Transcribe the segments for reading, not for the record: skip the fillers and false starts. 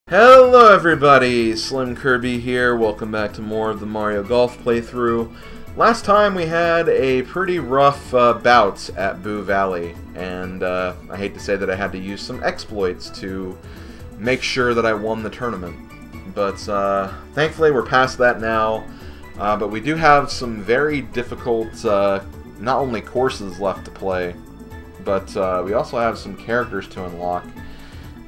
Hello everybody, Slim Kirby here. Welcome back to more of the Mario Golf playthrough. Last time we had a pretty rough bout at Boo Valley, and I hate to say that I had to use some exploits to make sure that I won the tournament. But thankfully we're past that now, but we do have some very difficult, not only courses left to play, but we also have some characters to unlock.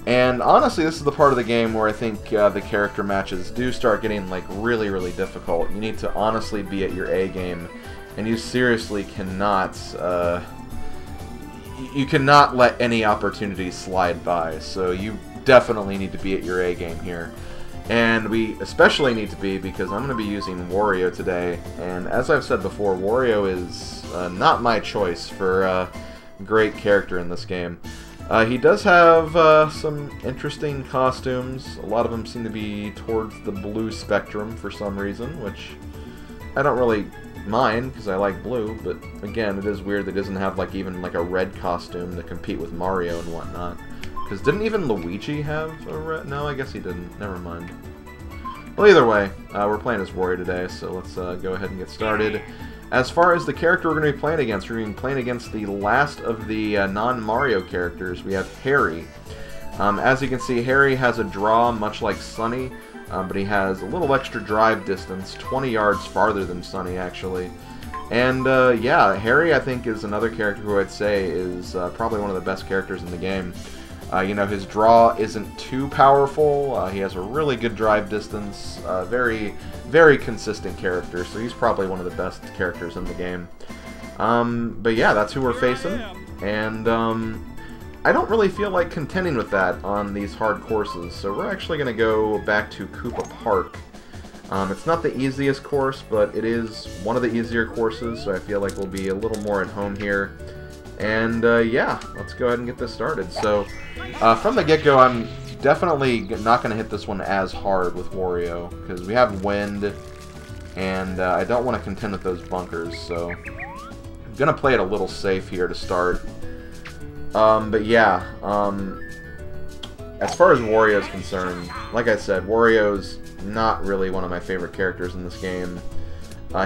And honestly, this is the part of the game where I think the character matches do start getting like really difficult. You need to honestly be at your A game, and you seriously cannot you cannot let any opportunity slide by. So you definitely need to be at your A game here. And we especially need to be because I'm going to be using Wario today. And as I've said before, Wario is not my choice for a great character in this game. He does have some interesting costumes. A lot of them seem to be towards the blue spectrum for some reason, which I don't really mind because I like blue, but again, it is weird that he doesn't have like even like a red costume to compete with Mario and whatnot. Because didn't even Luigi have a red? No, I guess he didn't. Never mind. Well, either way, we're playing as Wario today, so let's go ahead and get started. As far as the character we're going to be playing against, we're going to be playing against the last of the non-Mario characters. We have Harry. As you can see, Harry has a draw much like Sunny, but he has a little extra drive distance, 20 yards farther than Sunny, actually. And yeah, Harry, I think, is another character who I'd say is probably one of the best characters in the game. You know, his draw isn't too powerful. He has a really good drive distance, very consistent character, so he's probably one of the best characters in the game. But yeah, that's who we're facing, and I don't really feel like contending with that on these hard courses, so we're actually going to go back to Koopa Park. It's not the easiest course, but it is one of the easier courses, so I feel like we'll be a little more at home here. And yeah, let's go ahead and get this started. So from the get-go, I'm definitely not going to hit this one as hard with Wario, because we have wind, and I don't want to contend with those bunkers, so I'm going to play it a little safe here to start. But yeah, as far as Wario is concerned, like I said, Wario's not really one of my favorite characters in this game.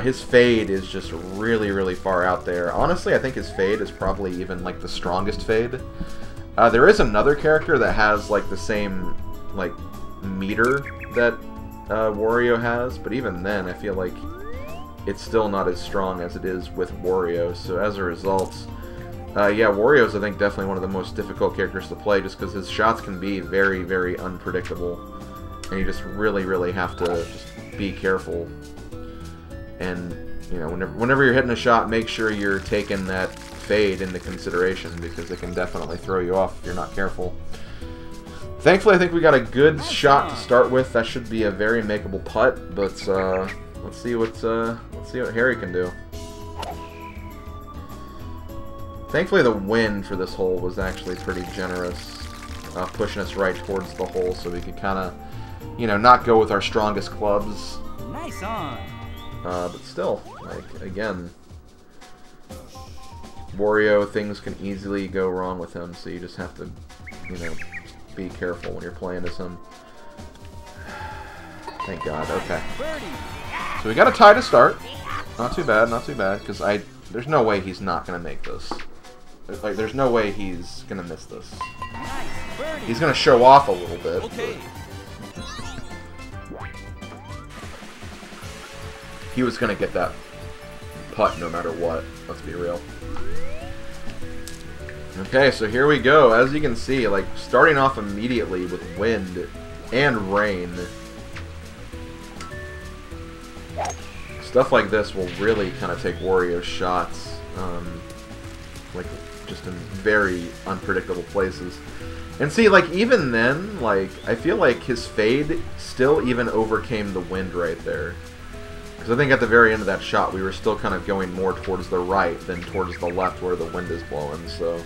His fade is just really far out there. Honestly, I think his fade is probably even like the strongest fade. There is another character that has like the same like meter that Wario has, but even then I feel like it's still not as strong as it is with Wario. So as a result, yeah, Wario's I think definitely one of the most difficult characters to play just because his shots can be very unpredictable. And you just really have to just be careful. And, you know, whenever you're hitting a shot, make sure you're taking that fade into consideration, because it can definitely throw you off if you're not careful. Thankfully, I think we got a good shot to start with. That should be a very makeable putt, but let's see what Harry can do. Thankfully, the wind for this hole was actually pretty generous, pushing us right towards the hole, so we could kind of, you know, not go with our strongest clubs. Nice on. But still, like, again, Wario, things can easily go wrong with him, so you just have to, you know, be careful when you're playing as him. Thank God, okay. So we got a tie to start. Not too bad, because there's no way he's not going to make this. Like, there's no way he's going to miss this. He's going to show off a little bit, but he was going to get that putt no matter what, let's be real. Okay, so here we go. As you can see, like, starting off immediately with wind and rain. Stuff like this will really kind of take Wario's shots, like, just in very unpredictable places. And see, like, even then, like, I feel like his fade still even overcame the wind right there. Because I think at the very end of that shot, we were still kind of going more towards the right than towards the left where the wind is blowing, so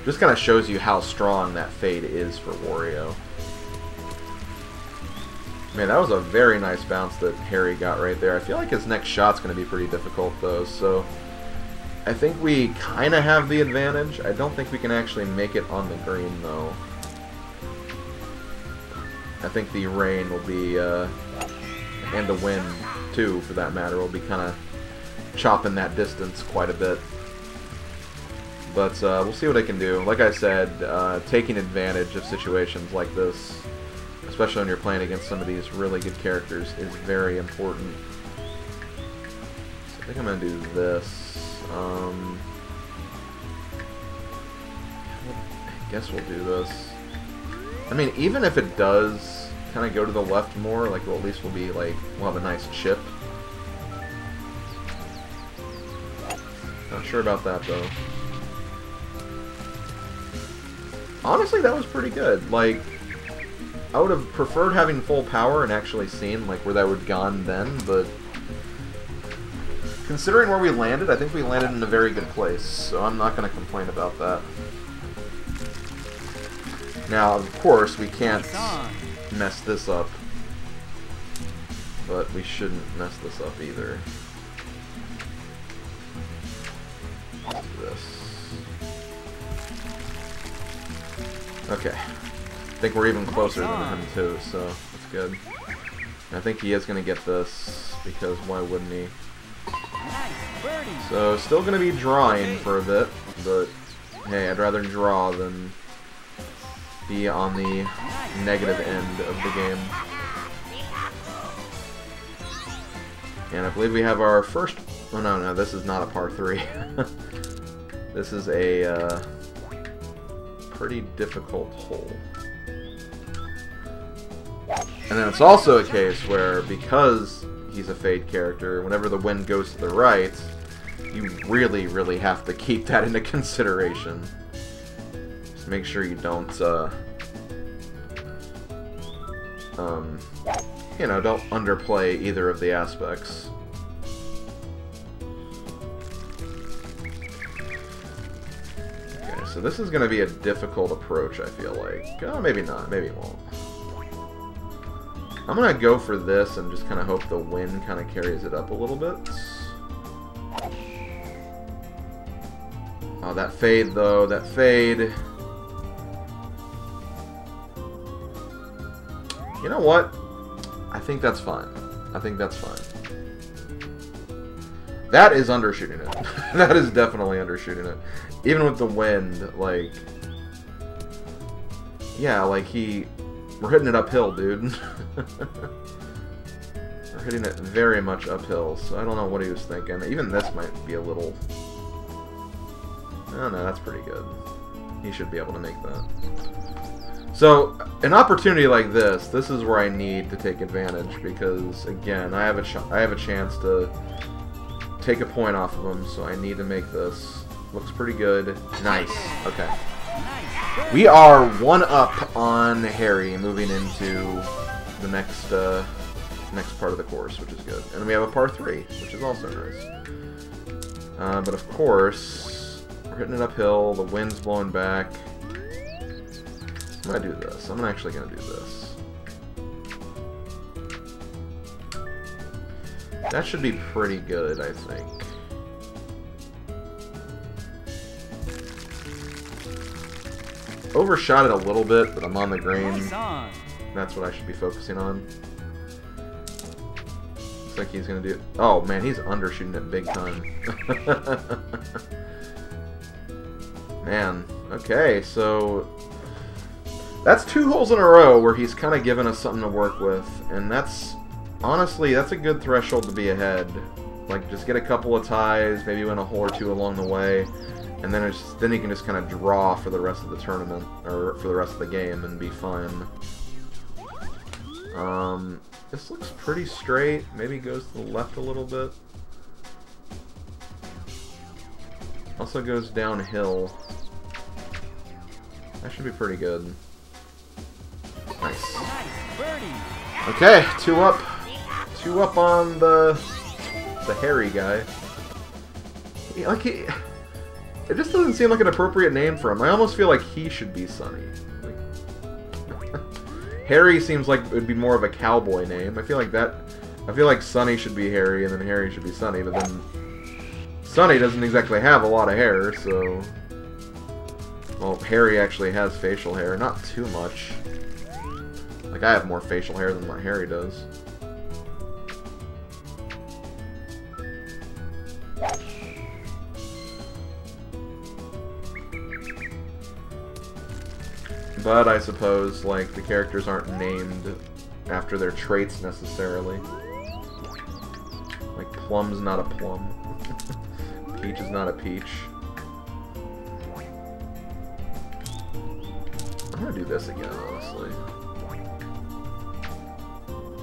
just kind of shows you how strong that fade is for Wario. Man, that was a very nice bounce that Harry got right there. I feel like his next shot's going to be pretty difficult, though, so I think we kind of have the advantage. I don't think we can actually make it on the green, though. I think the rain will be, and the wind, too, for that matter, will be kind of chopping that distance quite a bit. But we'll see what I can do. Like I said, taking advantage of situations like this, especially when you're playing against some of these really good characters, is very important. So I think I'm going to do this. I guess we'll do this. I mean, even if it does kind of go to the left more, like, well, at least we'll be, like, we'll have a nice chip. Not sure about that, though. Honestly, that was pretty good. Like, I would have preferred having full power and actually seen, like, where that would have gone then, but considering where we landed, I think we landed in a very good place, so I'm not going to complain about that. Now, of course, we can't mess this up, but we shouldn't mess this up either. Let's do this. Okay. I think we're even closer than him, too, so that's good. And I think he is going to get this, because why wouldn't he? So, still going to be drawing for a bit, but hey, I'd rather draw than be on the negative end of the game. And I believe we have our first... Oh, no, this is not a par 3. This is a pretty difficult hole. And then it's also a case where, because he's a Fade character, whenever the wind goes to the right, you really, really have to keep that into consideration. Just make sure you don't, you know, don't underplay either of the aspects. Okay, so this is going to be a difficult approach, I feel like. Oh, maybe not. Maybe it won't. I'm going to go for this and just kind of hope the wind kind of carries it up a little bit. Oh, that fade, though. That fade. You know what? I think that's fine. I think that's fine. That is undershooting it. That is definitely undershooting it. Even with the wind, like... Yeah, like we're hitting it uphill, dude. We're hitting it very much uphill, so I don't know what he was thinking. Even this might be a little... Oh, no, that's pretty good. He should be able to make that. So, an opportunity like this is where I need to take advantage, because, again, I have a chance to take a point off of him, so I need to make this. Looks pretty good. Nice. Okay. We are one up on Harry, moving into the next part of the course, which is good. And we have a par 3, which is also nice. But of course, we're hitting it uphill, the wind's blowing back. I'm gonna do this. I'm actually gonna do this. That should be pretty good, I think. Overshot it a little bit, but I'm on the green. That's what I should be focusing on. Looks like he's gonna do... Oh, man, he's undershooting it big time. Man, okay, so... That's 2 holes in a row where he's kind of given us something to work with, and that's... Honestly, that's a good threshold to be ahead. Like, just get a couple of ties, maybe win a hole or 2 along the way, and then then he can just kind of draw for the rest of the tournament, or for the rest of the game, and be fine. This looks pretty straight. Maybe goes to the left a little bit. Also goes downhill. That should be pretty good. Nice. Okay, 2 up. 2 up on the hairy guy. It just doesn't seem like an appropriate name for him. I almost feel like he should be Sonny. Like, Harry seems like it would be more of a cowboy name. I feel like Sonny should be Harry, and then Harry should be Sonny, but then Sonny doesn't exactly have a lot of hair, so... Well, Harry actually has facial hair. Not too much. Like Like, I have more facial hair than what Harry does. But I suppose, like, the characters aren't named after their traits necessarily. Like, Plum's not a plum. Peach is not a peach. I'm gonna do this again, honestly.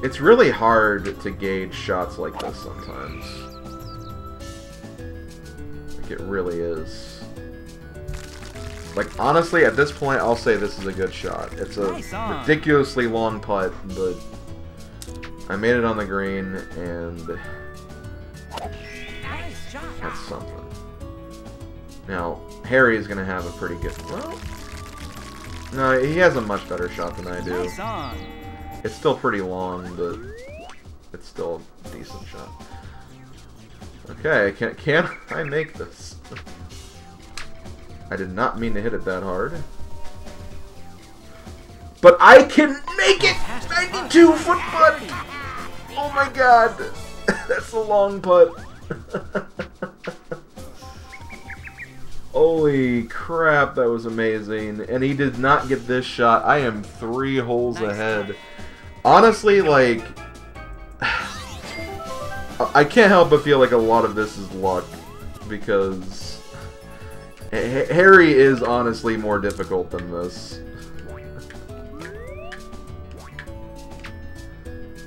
It's really hard to gauge shots like this sometimes. Like, it really is. Like, honestly, at this point, I'll say this is a good shot. It's a ridiculously long putt, but I made it on the green, and that's something. Now, Harry is going to have a pretty good... Well, no, he has a much better shot than I do. It's still pretty long, but it's still a decent shot. Okay, can I make this? I did not mean to hit it that hard. But I can make it! 92-foot putt! Oh my god! That's a long putt. Holy crap, that was amazing. And he did not get this shot. I am 3 holes ahead. Honestly, like... I can't help but feel like a lot of this is luck. Because... Harry is honestly more difficult than this.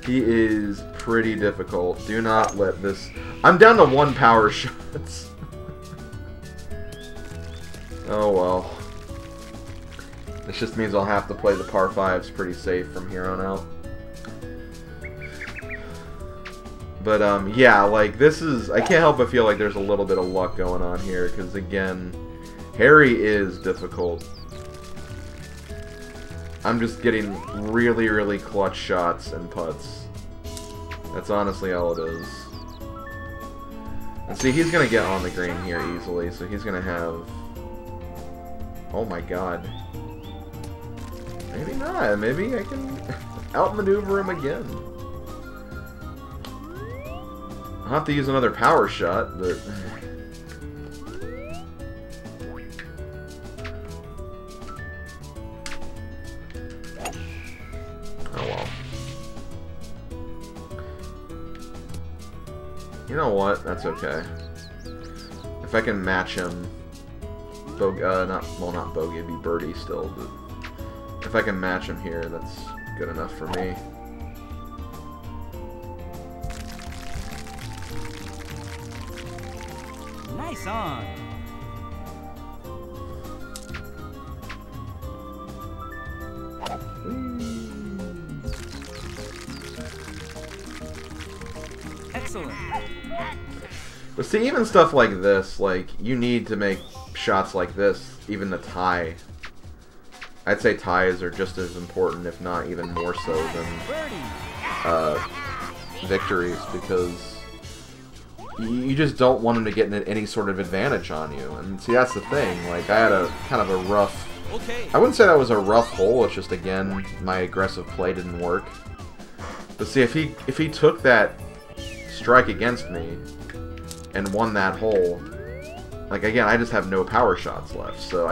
He is pretty difficult. Do not let this... I'm down to 1 power shots. Oh well. This just means I'll have to play the par 5s pretty safe from here on out. But, yeah, like, this is... I can't help but feel like there's a little bit of luck going on here, because, again... Harry is difficult. I'm just getting really, really clutch shots and putts. That's honestly all it is. And see, he's going to get on the green here easily, so he's going to have... Oh my god. Maybe not. Maybe I can outmaneuver him again. I'll have to use another power shot, but... You know what? That's okay. If I can match him, not bogey, it'd be birdie still, but if I can match him here, that's good enough for me. Nice on. Excellent. But see, even stuff like this, like, you need to make shots like this, even the tie. I'd say ties are just as important, if not even more so, than victories, because you just don't want them to get any sort of advantage on you. And see, that's the thing. Like, I had a kind of a rough... I wouldn't say that was a rough hole, it's just, again, my aggressive play didn't work. But see, if he took that strike against me and won that hole, like, again, I just have no power shots left, so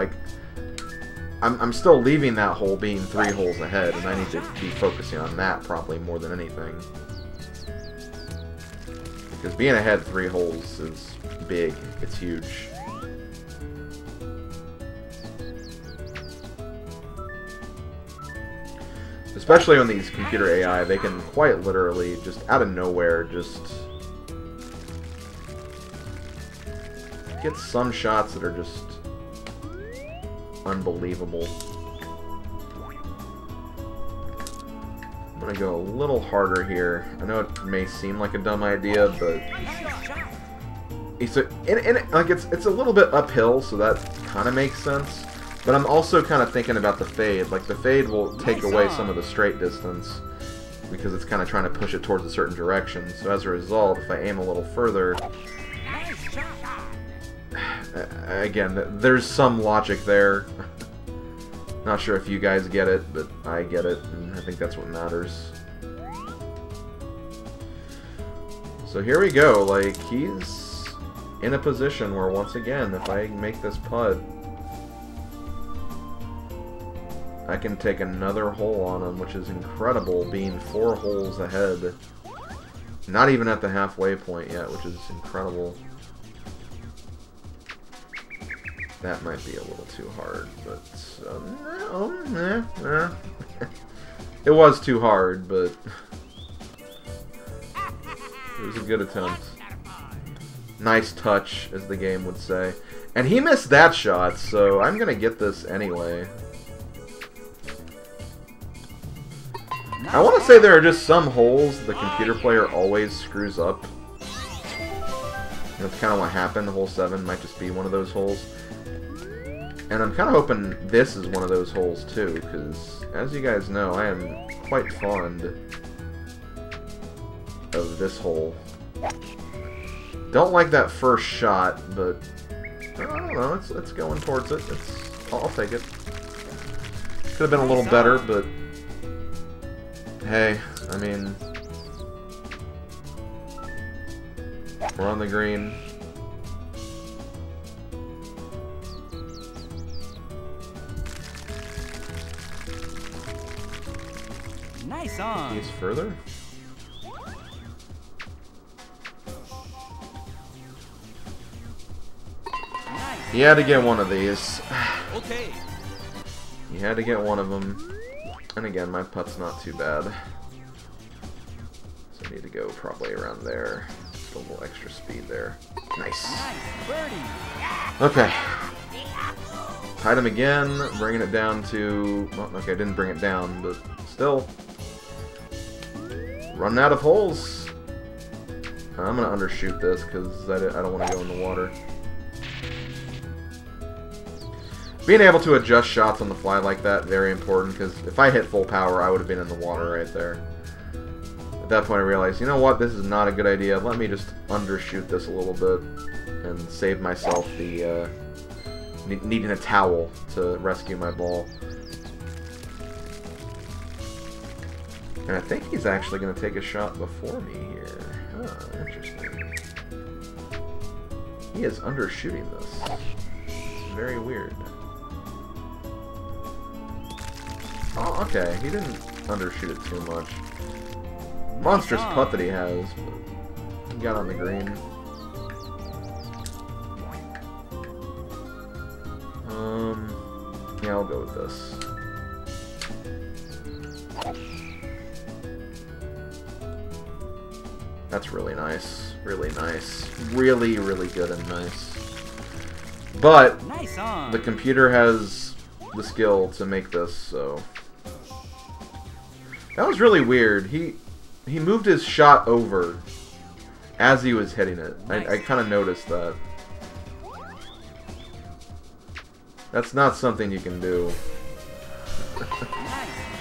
I'm still leaving that hole being 3 holes ahead, and I need to be focusing on that probably more than anything. Because being ahead 3 holes is big. It's huge. Especially on these computer AI, they can quite literally, just out of nowhere, just get some shots that are just unbelievable. I'm gonna go a little harder here. I know it may seem like a dumb idea, but it's a little bit uphill, so that kind of makes sense. But I'm also kind of thinking about the fade. Like, the fade will take away some of the straight distance because it's kind of trying to push it towards a certain direction. So as a result, if I aim a little further, again, there's some logic there. Not sure if you guys get it, but I get it, and I think that's what matters. So here we go, like, he's in a position where, once again, if I make this putt, I can take another hole on him, which is incredible, being 4 holes ahead. Not even at the halfway point yet, which is incredible. That might be a little too hard, but it was too hard, but it was a good attempt. Nice touch, as the game would say. And he missed that shot, so I'm gonna get this anyway. I want to say there are just some holes the computer player always screws up. That's kind of what happened. Hole 7 might just be one of those holes. And I'm kind of hoping this is one of those holes too, because as you guys know, I am quite fond of this hole. Don't like that first shot, but I don't know, it's going towards it. I'll take it. Could have been a little better, but hey, I mean, we're on the green. Nice on. He's further. Nice. He had to get one of these. Okay. He had to get one of them. And again, my putt's not too bad. So I need to go probably around there. Just a little extra speed there. Nice. Nice birdie. Okay. Tied him again, bringing it down to... Well, okay, I didn't bring it down, but still. Running out of holes. I'm going to undershoot this because I don't want to go in the water. Being able to adjust shots on the fly like that, very important, because if I hit full power, I would have been in the water right there. At that point I realized, you know what, this is not a good idea. Let me just undershoot this a little bit and save myself the needing a towel to rescue my ball. And I think he's actually going to take a shot before me here. Oh, interesting. He is undershooting this. It's very weird. Oh, okay. He didn't undershoot it too much. Monstrous putt that he has, but he got on the green. Yeah, I'll go with this. That's really nice. Really nice. Really, really good and nice. But Nice on. the computer has the skill to make this, so... That was really weird. He moved his shot over as he was hitting it. I kind of noticed that. That's not something you can do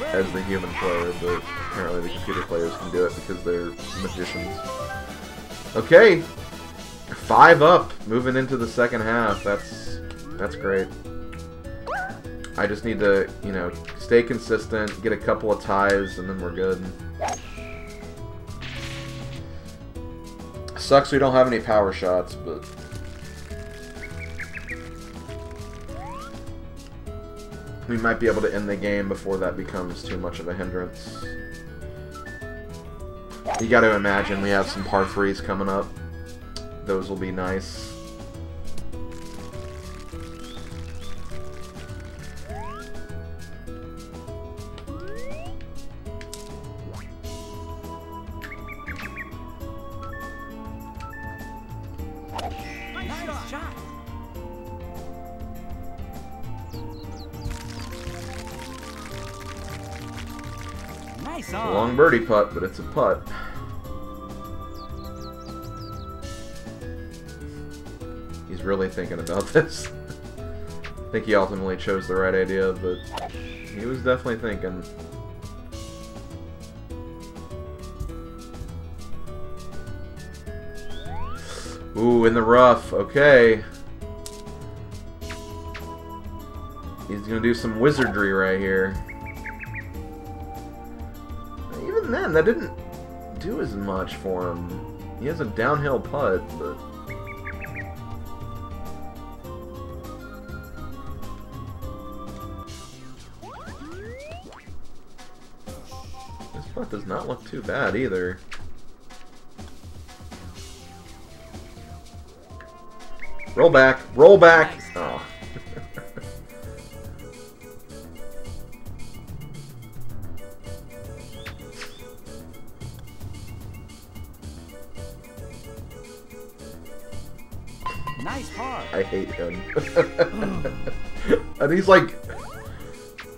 as the human player, but apparently the computer players can do it because they're magicians. Okay, 5 up, moving into the second half. That's great. I just need to, you know, stay consistent, get a couple of ties, and then we're good. Sucks we don't have any power shots, but we might be able to end the game before that becomes too much of a hindrance. You gotta imagine we have some par 3s coming up. Those will be nice. Nice shot. Nice It's a on. long birdie putt, but it's a putt. He's really thinking about this. I think he ultimately chose the right idea, but he was definitely thinking. Ooh, in the rough. Okay. He's gonna do some wizardry right here. Even then, that didn't do as much for him. He has a downhill putt, but... this putt does not look too bad either. Roll back! Roll back! Nice. Oh. Nice par. I hate him. And he's like...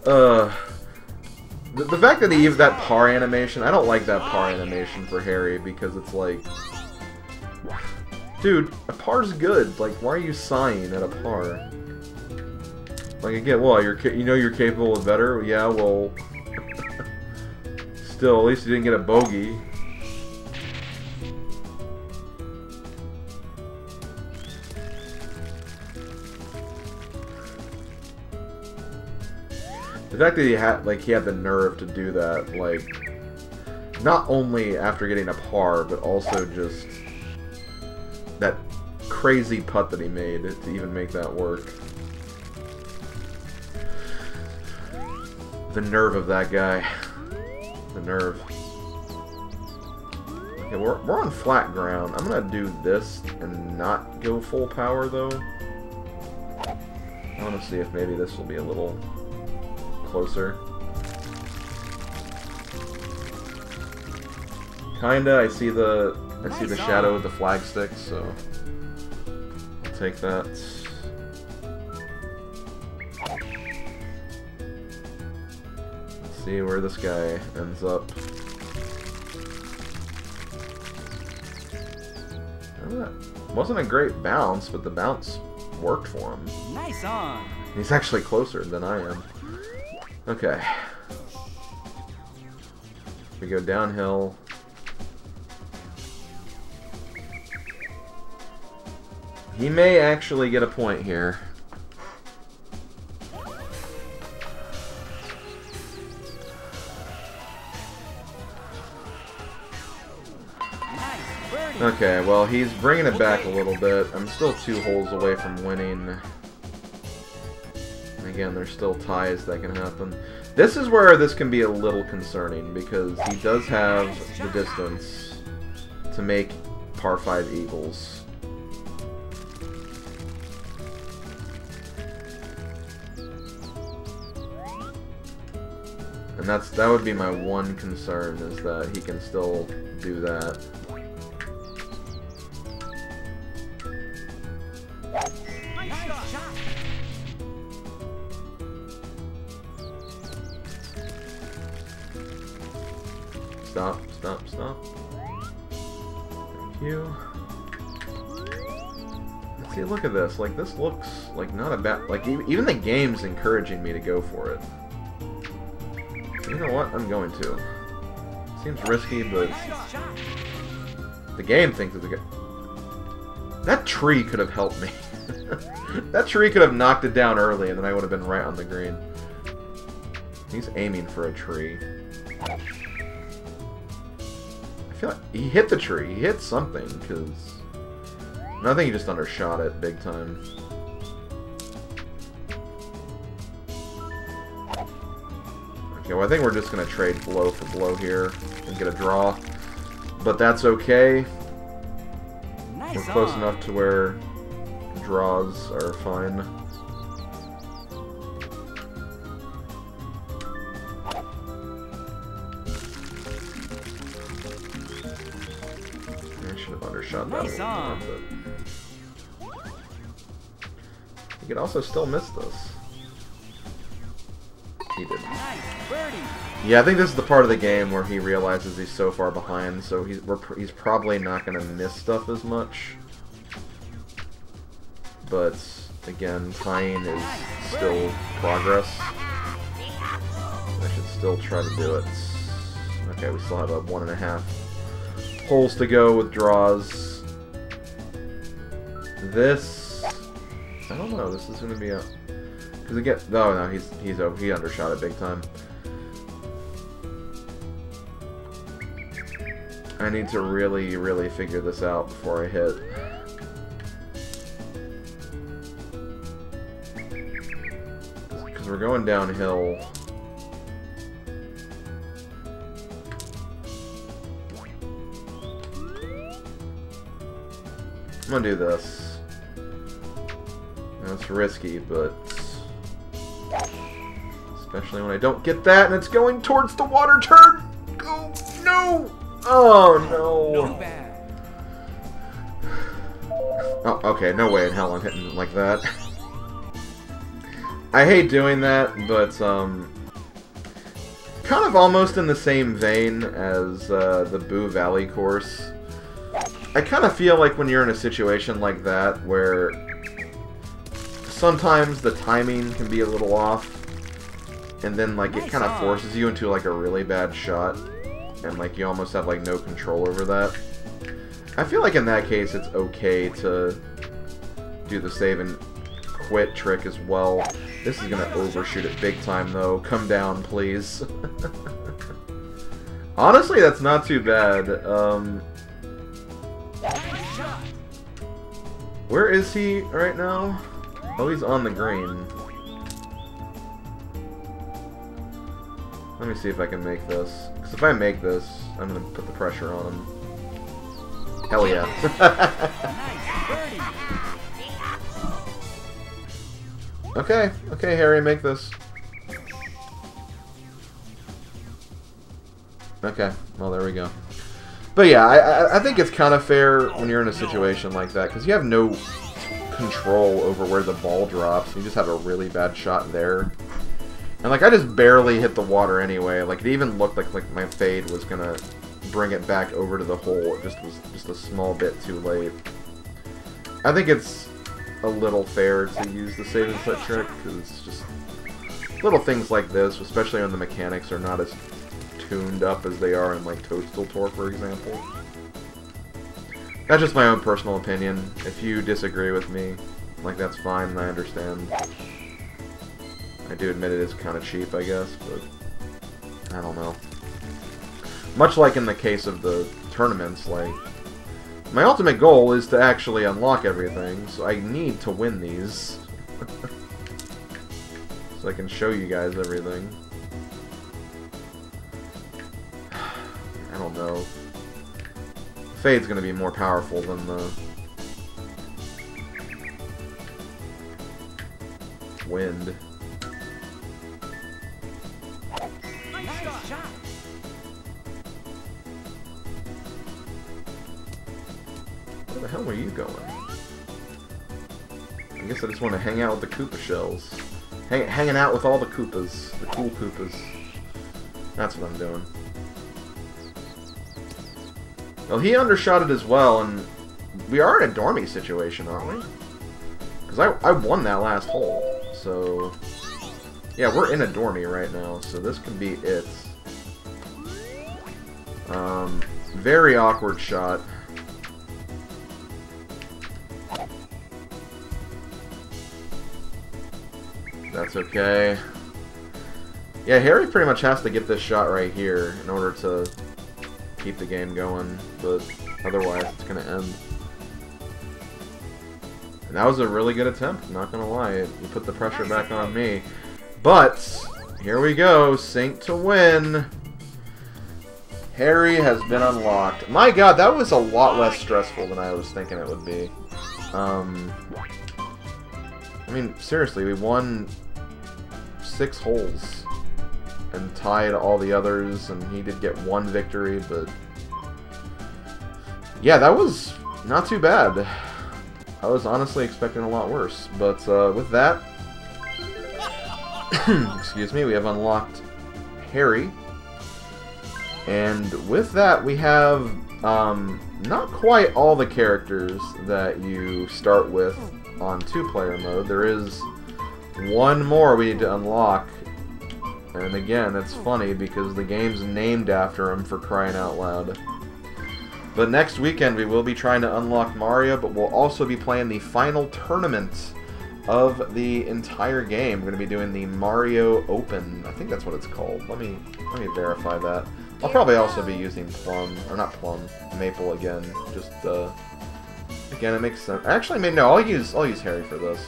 The fact that he used that par animation, I don't like that par animation for Harry, because it's like... dude, a par's good. Like, why are you sighing at a par? Like, again, well, you know you're capable of better? Yeah, well... still, at least you didn't get a bogey. The fact that he had the nerve to do that, like, not only after getting a par, but also just that crazy putt that he made to even make that work. The nerve of that guy. The nerve. Okay, we're on flat ground. I'm gonna do this and not go full power though. I want to see if maybe this will be a little closer. Kinda. I see the shadow of the flagstick, so I'll take that. Let's see where this guy ends up. That wasn't a great bounce, but the bounce worked for him. Nice on. He's actually closer than I am. Okay. We go downhill. He may actually get a point here. Nice birdie. Okay, well, he's bringing it back a little bit. I'm still 2 holes away from winning. Again, there's still ties that can happen. This is where this can be a little concerning, because he does have the distance to make par 5 eagles. And that would be my one concern, is that he can still do that. Nice shot. Stop, stop, stop. Thank you. See, look at this. Like, this looks like not a bad... Like, even the game's encouraging me to go for it. So, you know what? I'm going to. Seems risky, but... Nice shot. the game thinks it's a good... That tree could have helped me. That tree could have knocked it down early, and then I would have been right on the green. He's aiming for a tree. I feel like he hit the tree. He hit something, because... I think he just undershot it big time. Okay, well I think we're just going to trade blow for blow here and get a draw. But that's okay. Nice We're close on. enough to where draws are fine. I should have undershot that a Nice little on. more, but... He could also still miss this. He did. Nice birdie. Yeah, I think this is the part of the game where he realizes he's so far behind, so he's probably not going to miss stuff as much. But, again, tying is still progress. I should still try to do it. Okay, we still have a 1.5 holes to go with draws. This... I don't know, this is going to be a Does he get... Oh, no, he undershot it big time. I need to really, really figure this out before I hit. Because we're going downhill. I'm gonna do this. Now, it's risky, but... especially when I don't get that and it's going towards the water turn! Oh, no! Oh, no! Oh, okay, no way in hell I'm hitting it like that. I hate doing that, but, kind of almost in the same vein as the Boo Valley course. I kind of feel like when you're in a situation like that, where sometimes the timing can be a little off, and then, like, it kind of forces you into, like, a really bad shot, and, like, you almost have, like, no control over that. I feel like in that case it's okay to do the save and quit trick as well. This is gonna overshoot it big time, though. Come down, please. Honestly, that's not too bad. Where is he right now? Oh, he's on the green. Let me see if I can make this. Because if I make this, I'm going to put the pressure on him. Hell yeah. Okay, okay, Harry, make this. Okay, well, there we go. But yeah, I think it's kind of fair when you're in a situation like that, because you have no control over where the ball drops. You just have a really bad shot there. And, like, I just barely hit the water anyway. Like, it even looked like my fade was going to bring it back over to the hole. It just was just a small bit too late. I think it's a little fair to use the save and set trick, because it's just little things like this, especially when the mechanics are not as tuned up as they are in, like, Toadstool Tour, for example. That's just my own personal opinion. If you disagree with me, like, that's fine, and I understand. I do admit it is kind of cheap, I guess, but I don't know. Much like in the case of the tournaments, like, my ultimate goal is to actually unlock everything, so I need to win these. So I can show you guys everything. I don't know. Fade's gonna be more powerful than the wind. Nice shot. Where the hell were you going? I guess I just want to hang out with the Koopa shells. Hanging out with all the Koopas. The cool Koopas. That's what I'm doing. Well, he undershot it as well, and we are in a dormy situation, aren't we? Because I won that last hole, so... yeah, we're in a dormy right now, so this could be it. Very awkward shot. That's okay. Yeah, Harry pretty much has to get this shot right here in order to keep the game going, but otherwise it's going to end. And that was a really good attempt, not going to lie. You put the pressure back on me. But, here we go, sink to win. Harry has been unlocked. My god, that was a lot less stressful than I was thinking it would be. I mean, seriously, we won 6 holes and tied all the others, and he did get 1 victory, but yeah, that was not too bad. I was honestly expecting a lot worse, but with that, excuse me, we have unlocked Harry, and with that we have not quite all the characters that you start with on 2-player mode. There is 1 more we need to unlock, and again, it's funny because the game's named after him, for crying out loud. But next weekend we will be trying to unlock Mario, but we'll also be playing the final tournament of the entire game. We're going to be doing the Mario Open. I think that's what it's called. Let me verify that. I'll probably also be using Plum, or not Plum, Maple again. Just again, it makes sense. Actually, maybe no. I'll use Harry for this.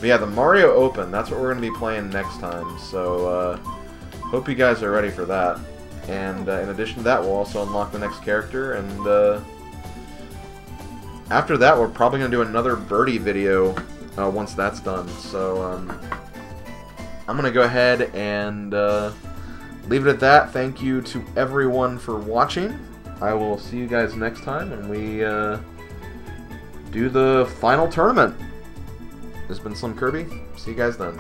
But yeah, the Mario Open. That's what we're going to be playing next time. So hope you guys are ready for that. And in addition to that, we'll also unlock the next character. And after that, we're probably going to do another Birdie video once that's done. So I'm going to go ahead and leave it at that. Thank you to everyone for watching. I will see you guys next time when we do the final tournament. This has been Slim Kirby. See you guys then.